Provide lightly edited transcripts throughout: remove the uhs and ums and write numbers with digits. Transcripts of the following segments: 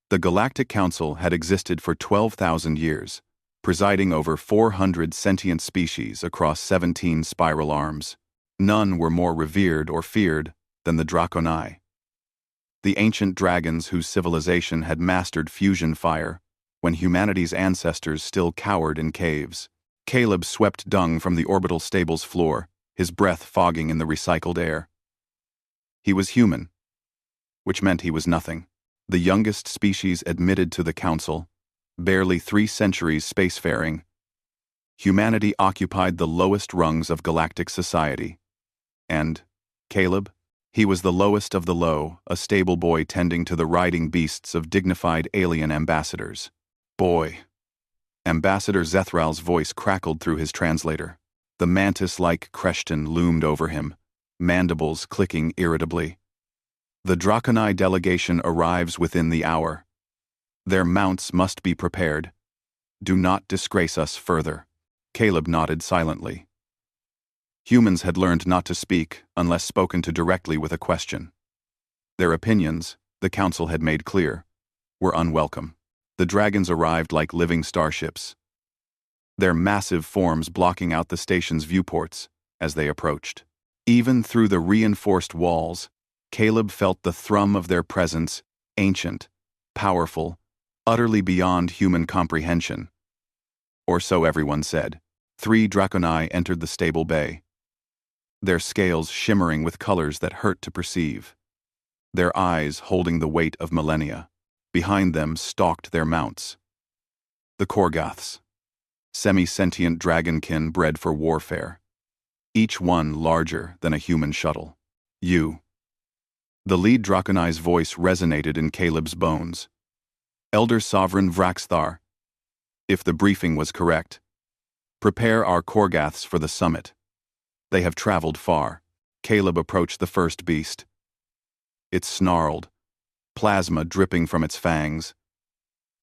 The Galactic Council had existed for 12,000 years, presiding over 400 sentient species across 17 spiral arms. None were more revered or feared than the Draconi, the ancient dragons whose civilization had mastered fusion fire when humanity's ancestors still cowered in caves. Caleb swept dung from the orbital stable's floor, his breath fogging in the recycled air. He was human, which meant he was nothing. The youngest species admitted to the Council, barely 3 centuries spacefaring. Humanity occupied the lowest rungs of galactic society. And Caleb? He was the lowest of the low, a stable boy tending to the riding beasts of dignified alien ambassadors. Boy. Ambassador Zethral's voice crackled through his translator. The mantis-like Creshton loomed over him, mandibles clicking irritably. The Draconi delegation arrives within the hour. Their mounts must be prepared. Do not disgrace us further. Caleb nodded silently. Humans had learned not to speak unless spoken to directly with a question. Their opinions, the Council had made clear, were unwelcome. The dragons arrived like living starships, their massive forms blocking out the station's viewports as they approached. Even through the reinforced walls, Caleb felt the thrum of their presence, ancient, powerful, utterly beyond human comprehension. Or so everyone said. 3 Draconi entered the stable bay, their scales shimmering with colors that hurt to perceive, their eyes holding the weight of millennia. Behind them stalked their mounts. The Korgoths, semi-sentient dragonkin bred for warfare, each one larger than a human shuttle. You. The lead Draconi's voice resonated in Caleb's bones. Elder Sovereign Vraxthar, if the briefing was correct, prepare our Korgoths for the summit. They have traveled far. Caleb approached the first beast. It snarled, plasma dripping from its fangs,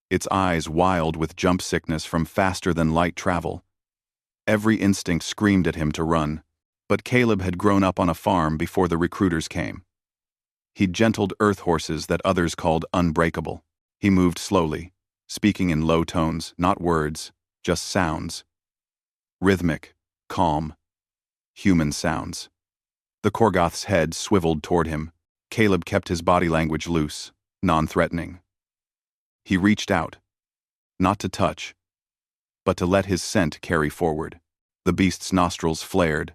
its eyes wild with jump sickness from faster-than-light travel. Every instinct screamed at him to run, but Caleb had grown up on a farm before the recruiters came. He'd gentled earth horses that others called unbreakable. He moved slowly, speaking in low tones, not words, just sounds. Rhythmic, calm, human sounds. The Korgoth's head swiveled toward him. Caleb kept his body language loose, non-threatening. He reached out, not to touch, but to let his scent carry forward. The beast's nostrils flared.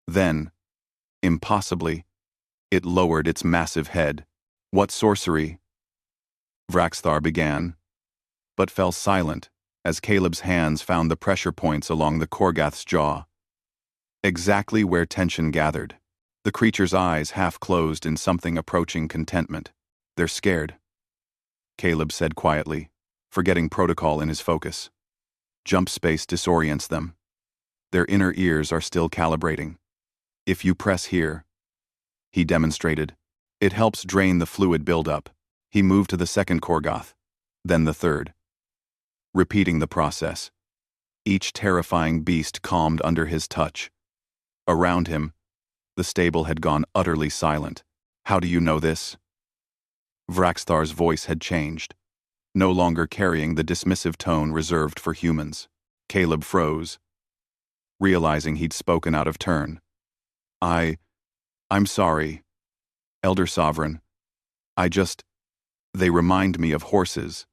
Then, impossibly, it lowered its massive head. What sorcery? Vraxthar began, but fell silent as Caleb's hands found the pressure points along the Korgoth's jaw, exactly where tension gathered. The creature's eyes half-closed in something approaching contentment. They're scared, Caleb said quietly, forgetting protocol in his focus. Jump space disorients them. Their inner ears are still calibrating. If you press here, he demonstrated, it helps drain the fluid buildup. He moved to the second Korgoth, then the third. Repeating the process. Each terrifying beast calmed under his touch. Around him, the stable had gone utterly silent. How do you know this? Vraxthar's voice had changed, no longer carrying the dismissive tone reserved for humans. Caleb froze, realizing he'd spoken out of turn. I'm sorry, Elder Sovereign. They remind me of horses.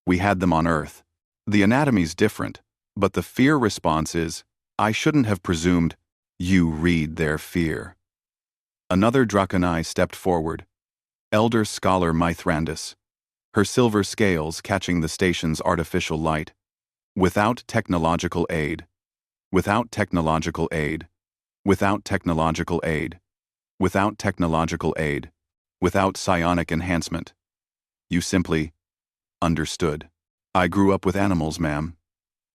We had them on Earth. The anatomy's different, but the fear response is, I shouldn't have presumed. You read their fear. Another Draconi stepped forward, Elder Scholar Mithrandus, her silver scales catching the station's artificial light. Without technological aid, without technological aid, without technological aid, without technological aid, without psionic enhancement. You simply understood. I grew up with animals, ma'am.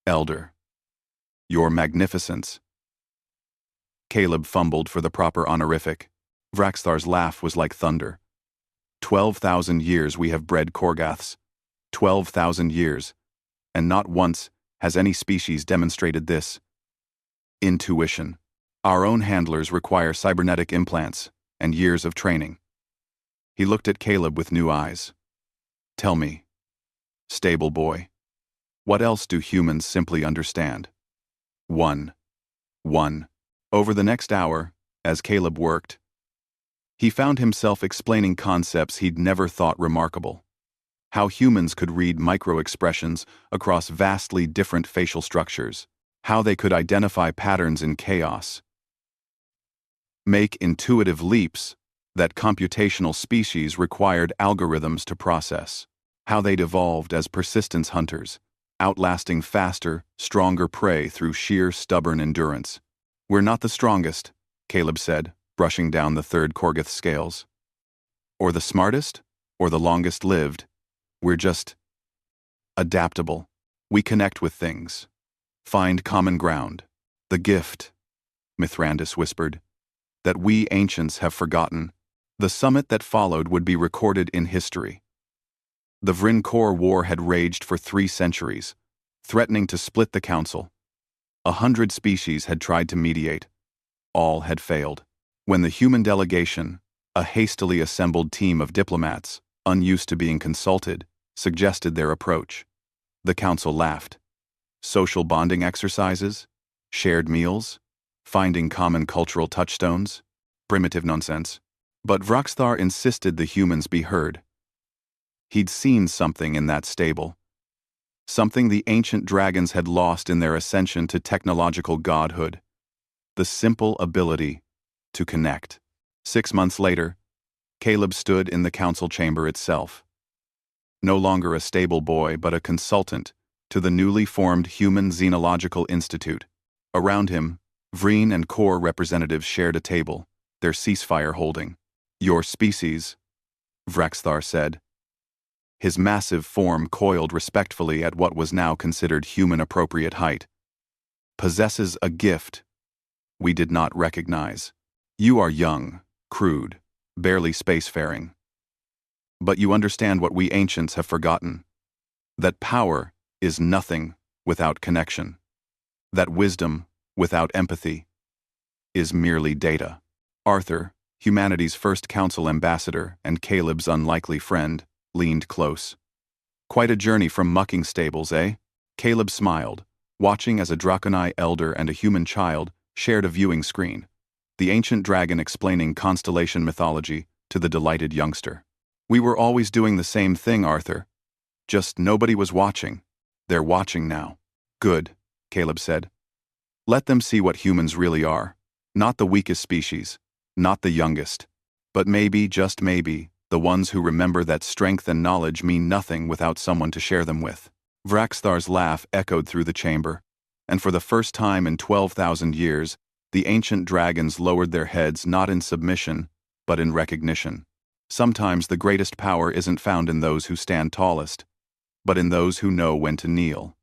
Elder. Your Magnificence. Caleb fumbled for the proper honorific. Vraxthar's laugh was like thunder. 12,000 years we have bred Korgoths. 12,000 years. And not once has any species demonstrated this. Intuition. Our own handlers require cybernetic implants and years of training. He looked at Caleb with new eyes. Tell me, stable boy, what else do humans simply understand? 1. 1. Over the next hour, as Caleb worked, he found himself explaining concepts he'd never thought remarkable. How humans could read micro-expressions across vastly different facial structures. How they could identify patterns in chaos. Make intuitive leaps that computational species required algorithms to process. How they'd evolved as persistence hunters, outlasting faster, stronger prey through sheer stubborn endurance. We're not the strongest, Caleb said, brushing down the third Korgoth scales. Or the smartest, or the longest lived. We're just adaptable. We connect with things. Find common ground. The gift, Mithrandus whispered, that we ancients have forgotten. The summit that followed would be recorded in history. The Vryn-Kor War had raged for 3 centuries, threatening to split the council. 100 species had tried to mediate. All had failed. When the human delegation, a hastily assembled team of diplomats, unused to being consulted, suggested their approach, the council laughed. Social bonding exercises? Shared meals? Finding common cultural touchstones? Primitive nonsense. But Vraxthar insisted the humans be heard. He'd seen something in that stable. Something the ancient dragons had lost in their ascension to technological godhood. The simple ability to connect. 6 months later, Caleb stood in the council chamber itself. No longer a stable boy, but a consultant to the newly formed Human Xenological Institute. Around him, Vryn and Kor representatives shared a table, their ceasefire holding. Your species, Vraxthar said. His massive form coiled respectfully at what was now considered human-appropriate height. Possesses a gift we did not recognize. You are young, crude, barely spacefaring. But you understand what we ancients have forgotten. That power is nothing without connection. That wisdom, without empathy, is merely data. Arthur, humanity's first council ambassador and Caleb's unlikely friend, leaned close. Quite a journey from mucking stables, eh? Caleb smiled, watching as a Draconai elder and a human child shared a viewing screen, the ancient dragon explaining constellation mythology to the delighted youngster. We were always doing the same thing, Arthur. Just nobody was watching. They're watching now. Good, Caleb said. Let them see what humans really are. Not the weakest species, not the youngest, but maybe, just maybe, the ones who remember that strength and knowledge mean nothing without someone to share them with. Vraxthar's laugh echoed through the chamber, and for the first time in 12,000 years, the ancient dragons lowered their heads not in submission, but in recognition. Sometimes the greatest power isn't found in those who stand tallest, but in those who know when to kneel.